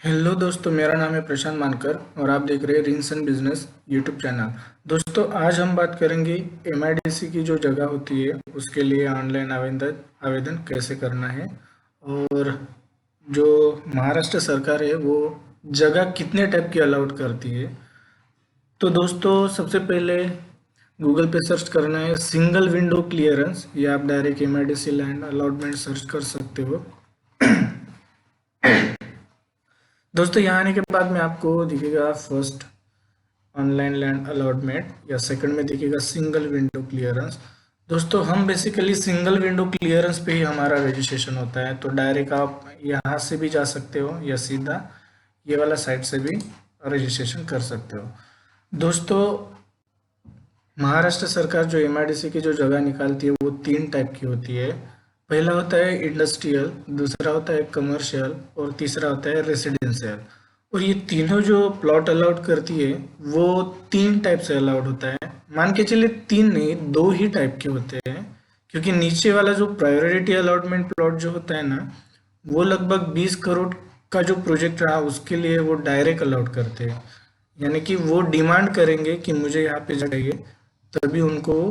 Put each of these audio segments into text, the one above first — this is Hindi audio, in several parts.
हेलो दोस्तों, मेरा नाम है प्रशांत मानकर और आप देख रहे हैं rings and business YouTube channel. दोस्तों, आज हम बात करेंगे एमआईडीसी की जो जगह होती है उसके लिए ऑनलाइन आवेदन आवेदन कैसे करना है और जो महाराष्ट्र सरकार है वो जगह कितने टाइप की अलाउड करती है। तो दोस्तों, सबसे पहले गूगल पे सर्च करना है सिंगल विंडो क्लियरेंस, या आप direct MIDC land allotment search कर सकते हो। दोस्तों, यहाँ आने के बाद में आपको दिखेगा फर्स्ट ऑनलाइन लैंड अलॉटमेंट, या सेकंड में दिखेगा सिंगल विंडो क्लियरेंस। दोस्तों, हम बेसिकली सिंगल विंडो क्लियरेंस पे ही हमारा रजिस्ट्रेशन होता है, तो डायरेक्ट आप यहाँ से भी जा सकते हो या सीधा ये वाला साइट से भी रजिस्ट्रेशन कर सकते हो। दोस्तों, महाराष्ट्र सरकार जो एमआईडीसी की जो जगह निकालती है वो तीन टाइप की होती है। पहला होता है इंडस्ट्रियल, दूसरा होता है कमर्शियल और तीसरा होता है रेसिडेंशियल। और ये तीनों जो प्लॉट अलाउड करती है वो तीन टाइप से अलाउड होता है। मान के चलिए तीन नहीं, दो ही टाइप के होते हैं, क्योंकि नीचे वाला जो प्रायोरिटी अलॉटमेंट प्लॉट जो होता है ना, वो लगभग 20 करोड़ का जो प्रोजेक्ट रहा उसके लिए वो डायरेक्ट अलाउड करते हैं। यानी कि वो डिमांड करेंगे कि मुझे यहाँ पे जगह चाहिए, तभी उनको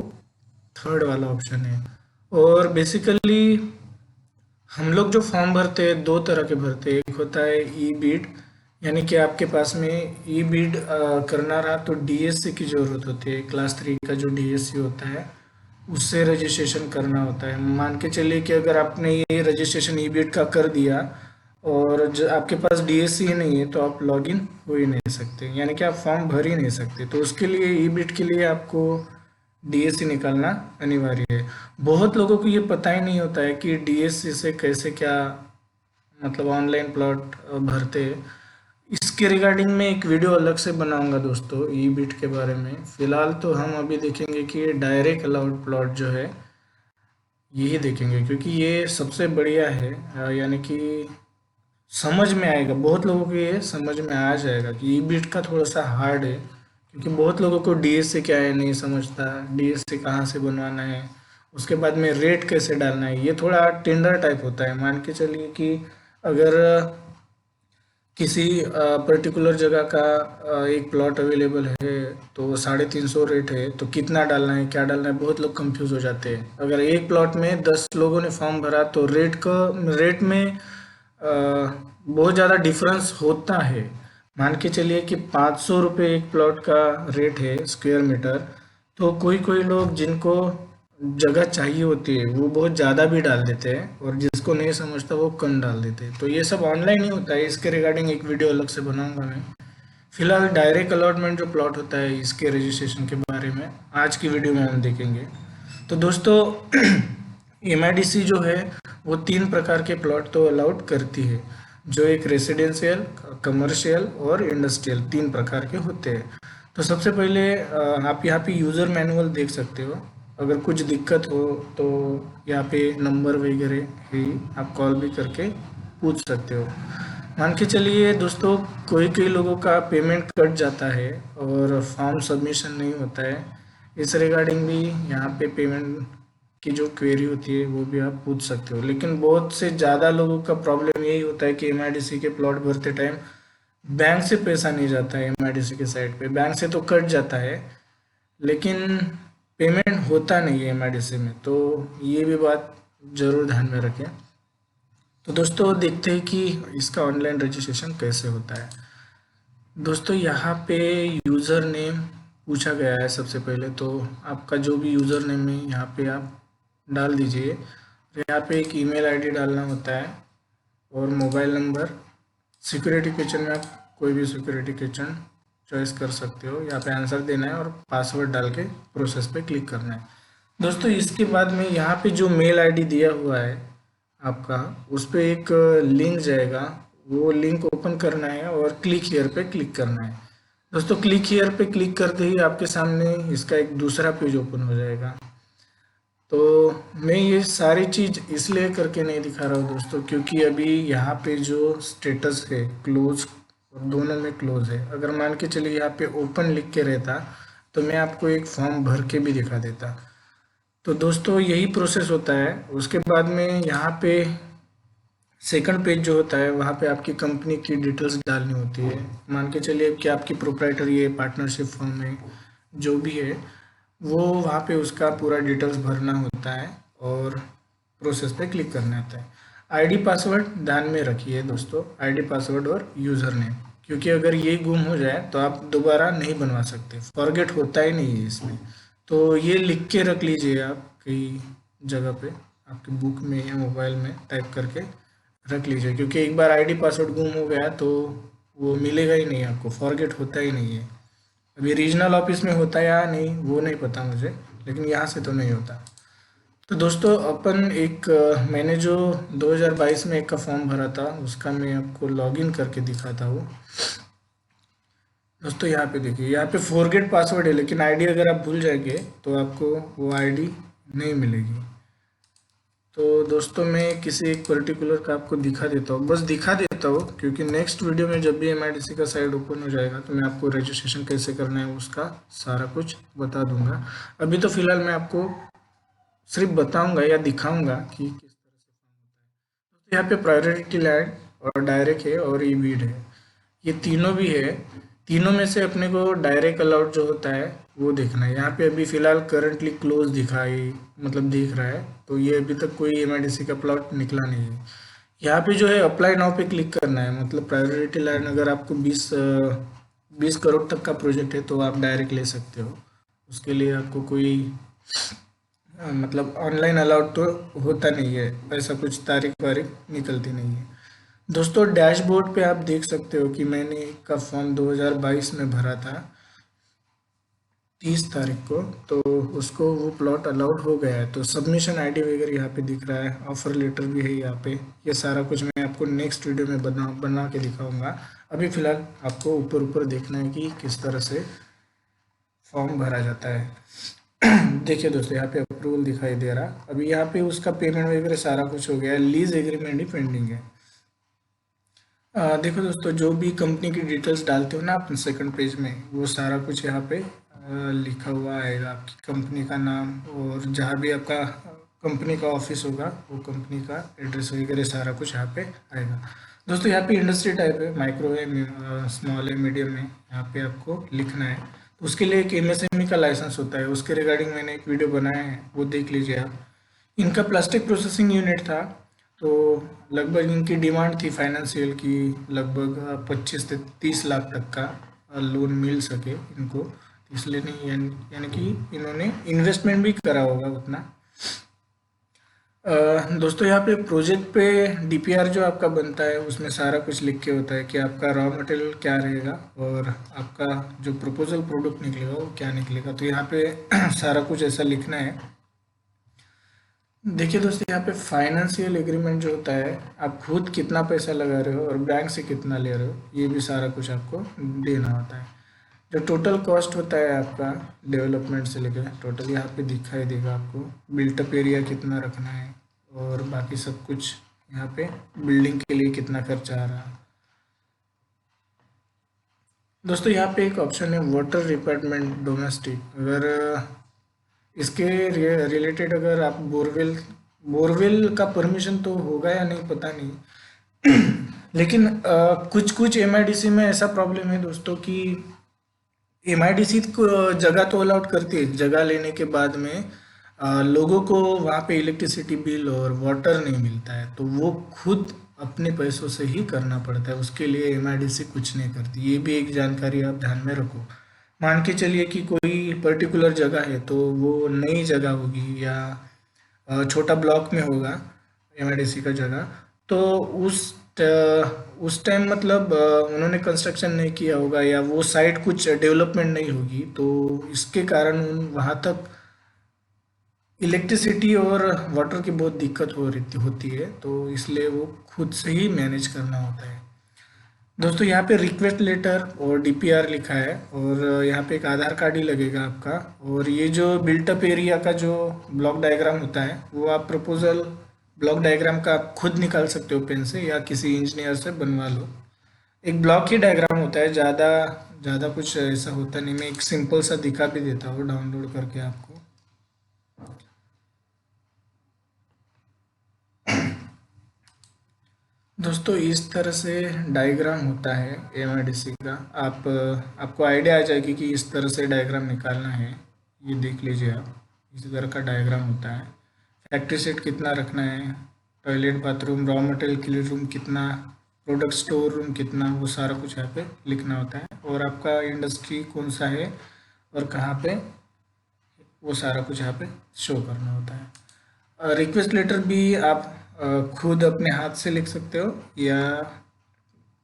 थर्ड वाला ऑप्शन है। और बेसिकली हम लोग जो फॉर्म भरते हैं दो तरह के भरते हैं। एक होता है ई बीड, यानी कि आपके पास में ई बीड करना रहा तो डीएससी की ज़रूरत होती है। क्लास 3 का जो डीएससी होता है उससे रजिस्ट्रेशन करना होता है। मान के चलिए कि अगर आपने ये रजिस्ट्रेशन ई बीड का कर दिया और आपके पास डीएससी ही नहीं है तो आप लॉगिन हो ही नहीं सकते, यानी कि आप फॉर्म भर ही नहीं सकते। तो उसके लिए ई बीड के लिए आपको डीएससी निकालना अनिवार्य है। बहुत लोगों को ये पता ही नहीं होता है कि डीएससी से कैसे क्या मतलब ऑनलाइन प्लॉट भरते हैं। इसके रिगार्डिंग में एक वीडियो अलग से बनाऊंगा दोस्तों ई बिट के बारे में। फिलहाल तो हम अभी देखेंगे कि डायरेक्ट अलाउड प्लॉट जो है यही देखेंगे, क्योंकि ये सबसे बढ़िया है। यानी कि समझ में आएगा, बहुत लोगों को ये समझ में आ जाएगा कि ई बिट का थोड़ा सा हार्ड है, क्योंकि बहुत लोगों को डीएससी क्या है नहीं समझता, डीएससी कहाँ से बनवाना है, उसके बाद में रेट कैसे डालना है। ये थोड़ा टेंडर टाइप होता है। मान के चलिए कि अगर किसी पर्टिकुलर जगह का एक प्लॉट अवेलेबल है तो 350 रेट है, तो कितना डालना है क्या डालना है बहुत लोग कंफ्यूज हो जाते हैं। अगर एक प्लॉट में 10 लोगों ने फॉर्म भरा तो रेट में बहुत ज़्यादा डिफरेंस होता है। मान के चलिए कि 500 रुपये एक प्लॉट का रेट है स्क्वायर मीटर, तो कोई कोई लोग जिनको जगह चाहिए होती है वो बहुत ज़्यादा भी डाल देते हैं और जिसको नहीं समझता वो कम डाल देते हैं। तो ये सब ऑनलाइन ही होता है, इसके रिगार्डिंग एक वीडियो अलग से बनाऊंगा मैं। फिलहाल डायरेक्ट अलॉटमेंट जो प्लॉट होता है इसके रजिस्ट्रेशन के बारे में आज की वीडियो में हम देखेंगे। तो दोस्तों, एमआईडीसी जो है वो तीन प्रकार के प्लॉट तो अलाउड करती है, जो एक रेसिडेंशियल, कमर्शियल और इंडस्ट्रियल तीन प्रकार के होते हैं। तो सबसे पहले आप यहाँ पे यूज़र मैनुअल देख सकते हो। अगर कुछ दिक्कत हो तो यहाँ पे नंबर वगैरह है, आप कॉल भी करके पूछ सकते हो। मान के चलिए दोस्तों, कोई कोई लोगों का पेमेंट कट जाता है और फॉर्म सबमिशन नहीं होता है, इस रिगार्डिंग भी यहाँ पे पेमेंट की जो क्वेरी होती है वो भी आप पूछ सकते हो। लेकिन बहुत से ज़्यादा लोगों का प्रॉब्लम यही होता है कि एमआईडीसी के प्लॉट भरते टाइम बैंक से पैसा नहीं जाता है। एमआईडीसी के साइड पे बैंक से तो कट जाता है, लेकिन पेमेंट होता नहीं है एमआईडीसी में, तो ये भी बात ज़रूर ध्यान में रखें। तो दोस्तों, देखते हैं कि इसका ऑनलाइन रजिस्ट्रेशन कैसे होता है। दोस्तों, यहाँ पे यूज़र नेम पूछा गया है। सबसे पहले तो आपका जो भी यूज़र नेम है यहाँ पे आप डाल दीजिए। तो यहाँ पे एक ईमेल आईडी डालना होता है और मोबाइल नंबर। सिक्योरिटी क्वेश्चन में आप कोई भी सिक्योरिटी क्वेश्चन चॉइस कर सकते हो। यहाँ पे आंसर देना है और पासवर्ड डाल के प्रोसेस पे क्लिक करना है। दोस्तों, इसके बाद में यहाँ पे जो मेल आईडी दिया हुआ है आपका, उस पर एक लिंक जाएगा, वो लिंक ओपन करना है और क्लिक हियर पे क्लिक करना है। दोस्तों, क्लिक हियर पे क्लिक करते ही आपके सामने इसका एक दूसरा पेज ओपन हो जाएगा। तो मैं ये सारी चीज़ इसलिए करके नहीं दिखा रहा हूँ दोस्तों, क्योंकि अभी यहाँ पे जो स्टेटस है क्लोज, और दोनों में क्लोज है। अगर मान के चलिए यहाँ पे ओपन लिख के रहता तो मैं आपको एक फॉर्म भर के भी दिखा देता। तो दोस्तों, यही प्रोसेस होता है। उसके बाद में यहाँ पे सेकंड पेज जो होता है वहाँ पे आपकी कंपनी की डिटेल्स डालनी होती है। मान के चलिए कि आपकी प्रोप्राइटरी है, पार्टनरशिप फर्म है, जो भी है वो वहाँ पे उसका पूरा डिटेल्स भरना होता है और प्रोसेस पे क्लिक करना होता है। आईडी पासवर्ड ध्यान में रखिए दोस्तों, आईडी पासवर्ड और यूज़र नेम, क्योंकि अगर ये गुम हो जाए तो आप दोबारा नहीं बनवा सकते, फॉरगेट होता ही नहीं है इसमें। तो ये लिख के रख लीजिए आप कहीं जगह पे, आपके बुक में या मोबाइल में टाइप करके रख लीजिए, क्योंकि एक बार आईडी पासवर्ड गुम हो गया तो वो मिलेगा ही नहीं आपको, फॉरगेट होता ही नहीं है। अभी रीजनल ऑफिस में होता है या नहीं वो नहीं पता मुझे, लेकिन यहाँ से तो नहीं होता। तो दोस्तों अपन एक मैंने जो 2022 में एक का फॉर्म भरा था उसका मैं आपको लॉगिन करके दिखाता हूँ। दोस्तों यहाँ पे देखिए, यहाँ पे फॉरगेट पासवर्ड है, लेकिन आईडी अगर आप भूल जाएंगे तो आपको वो आईडी नहीं मिलेगी। तो दोस्तों मैं किसी एक पर्टिकुलर का आपको दिखा देता हूँ, बस दिखा देता हूँ, क्योंकि नेक्स्ट वीडियो में जब भी एमआईडीसी का साइट ओपन हो जाएगा तो मैं आपको रजिस्ट्रेशन कैसे करना है उसका सारा कुछ बता दूंगा। अभी तो फिलहाल मैं आपको सिर्फ बताऊंगा या दिखाऊंगा कि किस तरह से फॉर्म होता है। तो यहाँ पे प्रायोरिटी लैंड और डायरेक्ट है और ई बीड है, ये तीनों भी है। तीनों में से अपने को डायरेक्ट अलाउट जो होता है वो देखना है। यहाँ पे अभी फिलहाल करंटली क्लोज दिखाई मतलब दिख रहा है, तो ये अभी तक कोई एमआईडीसी का प्लॉट निकला नहीं है। यहाँ पे जो है अप्लाई नाउ पे क्लिक करना है, मतलब प्रायोरिटी लाइन अगर आपको 20 करोड़ तक का प्रोजेक्ट है तो आप डायरेक्ट ले सकते हो। उसके लिए आपको कोई मतलब ऑनलाइन अलाउड तो होता नहीं है, ऐसा कुछ तारीख वारीख निकलती नहीं है। दोस्तों डैशबोर्ड पे आप देख सकते हो कि मैंने एक का फॉर्म 2022 में भरा था 30 तारीख को, तो उसको वो प्लॉट अलाउड हो गया है। तो सबमिशन आईडी वगैरह यहाँ पे दिख रहा है, ऑफर लेटर भी है यहाँ पे। ये सारा कुछ मैं आपको नेक्स्ट वीडियो में बना बना के दिखाऊंगा। अभी फिलहाल आपको ऊपर ऊपर देखना है कि किस तरह से फॉर्म भरा जाता है। देखिए दोस्तों यहाँ पे अप्रूवल दिखाई दे रहा, अभी यहाँ पे उसका पेमेंट वगैरह सारा कुछ हो गया है, लीज एग्रीमेंट ही पेंडिंग है। देखो दोस्तों, जो भी कंपनी की डिटेल्स डालते हो ना आप सेकंड पेज में, वो सारा कुछ यहाँ पे लिखा हुआ आएगा, आपकी कंपनी का नाम और जहाँ भी आपका कंपनी का ऑफिस होगा वो कंपनी का एड्रेस वगैरह सारा कुछ यहाँ पे आएगा। दोस्तों यहाँ पे इंडस्ट्री टाइप है, माइक्रो है, स्मॉल है, मीडियम है, यहाँ पे आपको लिखना है। तो उसके लिए एक एमएसएमई का लाइसेंस होता है, उसके रिगार्डिंग मैंने एक वीडियो बनाया है, वो देख लीजिए आप। इनका प्लास्टिक प्रोसेसिंग यूनिट था, तो लगभग इनकी डिमांड थी फाइनेंशियल की लगभग 25 से 30 लाख तक का लोन मिल सके इनको, इसलिए नहीं यानी कि इन्होंने इन्वेस्टमेंट भी करा होगा उतना। दोस्तों यहाँ पे प्रोजेक्ट पे डीपीआर जो आपका बनता है उसमें सारा कुछ लिख के होता है कि आपका रॉ मटेरियल क्या रहेगा और आपका जो प्रपोजल प्रोडक्ट निकलेगा वो क्या निकलेगा। तो यहाँ पे सारा कुछ ऐसा लिखना है। देखिए दोस्तों यहाँ पे फाइनेंशियल एग्रीमेंट जो होता है, आप खुद कितना पैसा लगा रहे हो और बैंक से कितना ले रहे हो, ये भी सारा कुछ आपको देना होता है। जो टोटल कॉस्ट होता है आपका डेवलपमेंट से लेकर टोटल यहाँ पे दिखाई देगा आपको, बिल्टअप एरिया कितना रखना है और बाकी सब कुछ यहाँ पे बिल्डिंग के लिए कितना खर्चा आ रहा है। दोस्तों यहाँ पे एक ऑप्शन है वाटर डिपार्टमेंट डोमेस्टिक, अगर इसके रिलेटेड अगर आप बोरवेल बोरवेल का परमिशन तो होगा या नहीं पता नहीं, लेकिन कुछ कुछ एमआईडीसी में ऐसा प्रॉब्लम है दोस्तों कि एमआईडीसी को जगह तो अलाउड करती है, जगह लेने के बाद में लोगों को वहाँ पे इलेक्ट्रिसिटी बिल और वाटर नहीं मिलता है, तो वो खुद अपने पैसों से ही करना पड़ता है, उसके लिए एमआईडीसी कुछ नहीं करती। ये भी एक जानकारी आप ध्यान में रखो। मान के चलिए कि कोई पर्टिकुलर जगह है तो वो नई जगह होगी या छोटा ब्लॉक में होगा एमआईडीसी का जगह, तो उस टाइम मतलब उन्होंने कंस्ट्रक्शन नहीं किया होगा या वो साइट कुछ डेवलपमेंट नहीं होगी, तो इसके कारण उन वहाँ तक इलेक्ट्रिसिटी और वाटर की बहुत दिक्कत होती है, तो इसलिए वो खुद से ही मैनेज करना होता है। दोस्तों यहाँ पे रिक्वेस्ट लेटर और डीपीआर लिखा है और यहाँ पे एक आधार कार्ड ही लगेगा आपका, और ये जो बिल्टअप एरिया का जो ब्लॉक डायग्राम होता है वो आप प्रपोजल ब्लॉक डायग्राम का आप खुद निकाल सकते हो पेन से या किसी इंजीनियर से बनवा लो। एक ब्लॉक ही डायग्राम होता है, ज़्यादा ज़्यादा कुछ ऐसा होता नहीं। मैं एक सिंपल सा दिखा भी देता हूँ डाउनलोड करके आपको। दोस्तों इस तरह से डायग्राम होता है एमआईडीसी का। आपको आइडिया आ जाएगी कि इस तरह से डायग्राम निकालना है। ये देख लीजिए आप, इसी तरह का डायग्राम होता है। फैक्ट्री सेट कितना रखना है, toilet bathroom, raw material clean room कितना, प्रोडक्ट स्टोर रूम कितना, वो सारा कुछ यहाँ पे लिखना होता है। और आपका इंडस्ट्री कौन सा है और कहाँ पे, वो सारा कुछ यहाँ पे शो करना होता है। रिक्वेस्ट लेटर भी आप खुद अपने हाथ से लिख सकते हो या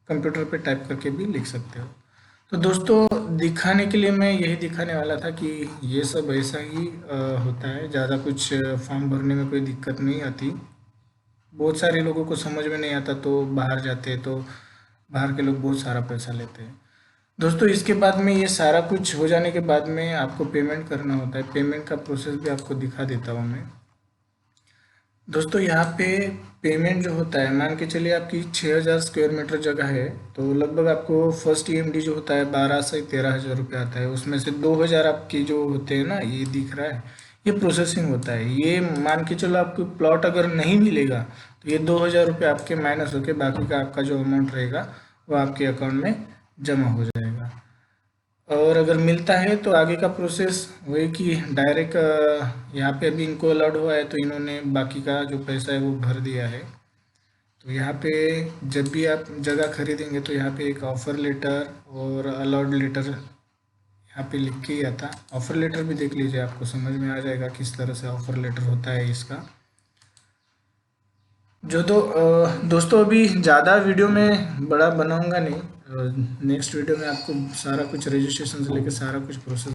कंप्यूटर पे टाइप करके भी लिख सकते हो। तो दोस्तों दिखाने के लिए मैं यही दिखाने वाला था कि ये सब ऐसा ही होता है। ज़्यादा कुछ फॉर्म भरने में कोई दिक्कत नहीं आती। बहुत सारे लोगों को समझ में नहीं आता तो बाहर जाते हैं, तो बाहर के लोग बहुत सारा पैसा लेते हैं। दोस्तों इसके बाद में ये सारा कुछ हो जाने के बाद में आपको पेमेंट करना होता है। पेमेंट का प्रोसेस भी आपको दिखा देता हूँ मैं। दोस्तों यहाँ पे पेमेंट जो होता है, मान के चलिए आपकी 6000 स्क्वायर मीटर जगह है, तो लगभग आपको फर्स्ट ईएमडी जो होता है 12 से 13 हज़ार रुपये आता है। उसमें से 2000 आपकी जो होते हैं ना, ये दिख रहा है, ये प्रोसेसिंग होता है। ये मान के चलो आपको प्लॉट अगर नहीं मिलेगा तो ये 2000 रुपये आपके माइनस होके बाकी का आपका जो अमाउंट रहेगा वो आपके अकाउंट में जमा हो जाएगा। और अगर मिलता है तो आगे का प्रोसेस वही कि डायरेक्ट यहाँ पे अभी इनको अलाउड हुआ है तो इन्होंने बाकी का जो पैसा है वो भर दिया है। तो यहाँ पे जब भी आप जगह खरीदेंगे तो यहाँ पे एक ऑफ़र लेटर और अलाउड लेटर यहाँ पे लिख के ही आता। ऑफ़र लेटर भी देख लीजिए, आपको समझ में आ जाएगा किस तरह से ऑफ़र लेटर होता है इसका। दोस्तों अभी ज़्यादा वीडियो में बड़ा बनाऊंगा नहीं। नेक्स्ट वीडियो में आपको सारा कुछ रजिस्ट्रेशन से लेकर सारा कुछ प्रोसेस